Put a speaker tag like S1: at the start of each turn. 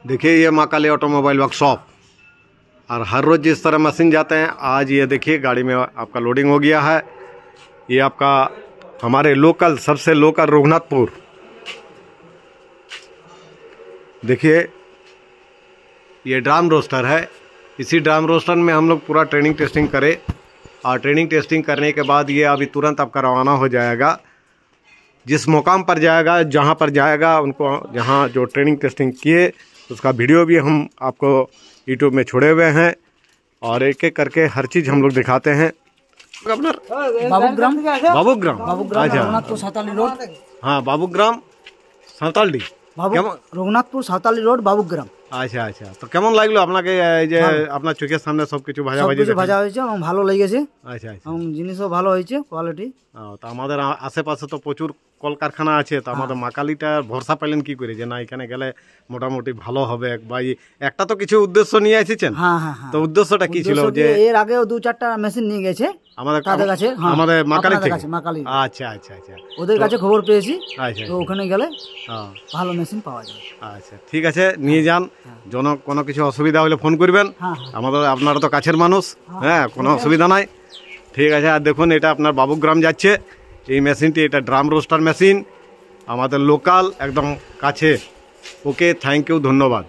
S1: देखिए ये माँ काली ऑटोमोबाइल वर्कशॉप, और हर रोज़ जिस तरह मशीन जाते हैं, आज ये देखिए गाड़ी में आपका लोडिंग हो गया है। ये आपका हमारे लोकल, सबसे लोकल रघुनाथपुर। देखिए ये ड्राम रोस्टर है। इसी ड्राम रोस्टर में हम लोग पूरा ट्रेनिंग टेस्टिंग करें, और ट्रेनिंग टेस्टिंग करने के बाद ये अभी तुरंत आपका रवाना हो जाएगा। जिस मुकाम पर जाएगा, जहाँ पर जाएगा, उनको जहाँ जो ट्रेनिंग टेस्टिंग किए उसका वीडियो भी हम आपको यूट्यूब में छोड़े हुए हैं, और एक एक करके हर चीज़ हम लोग दिखाते हैं।
S2: बाबूग्राम
S1: अच्छा,
S2: रघुनाथपुर साताली रोड।
S1: हाँ बाबूग्राम साঁওতালডি
S2: रघुनाथपुर साताली रोड बाबूग्राम।
S1: আচ্ছা আচ্ছা, তো কেমন লাগলো আপনাকে এই যে আপনার চোখের সামনে সবকিছু ভাজাভাজি
S2: ভাজা হয়েছে এবং ভালো লেগেছে।
S1: আচ্ছা আচ্ছা,
S2: এবং জিনিসও ভালো হয়েছে, কোয়ালিটি।
S1: তো আমাদের আশেপাশে তো প্রচুর কলকারখানা আছে, তো আমাদের মা কালীটা ভরসা পেলেন কি করে যে না এখানে গেলে মোটামুটি ভালো হবে? বা একটা তো কিছু উদ্দেশ্য নিয়ে এসেছেন।
S2: হ্যাঁ হ্যাঁ হ্যাঁ।
S1: তো উদ্দেশ্যটা কি ছিল? যে
S2: এর আগেও 2-4টা মেশিন নিয়ে গেছে আমাদের কাছে,
S1: আমাদের মা কালী থেকে।
S2: আচ্ছা
S1: আচ্ছা আচ্ছা,
S2: ওদের কাছে খবর পেয়েছি।
S1: আচ্ছা,
S2: তো ওখানে গেলে ভালো মেশিন পাওয়া যায়।
S1: আচ্ছা ঠিক আছে, নিয়ে যান। কোনো কিছু অসুবিধা হলে ফোন করবেন। আপনারা তো কাছের মানুষ, হ্যাঁ কোনো অসুবিধা নাই। ঠিক আছে, আর দেখুন এটা আপনার বাবুগ্রাম যাচ্ছে এই মেশিনটি। এটা ড্রাম রোস্টার মেশিন, আমাদের লোকাল, একদম কাছে। ওকে, থ্যাংক ইউ, ধন্যবাদ।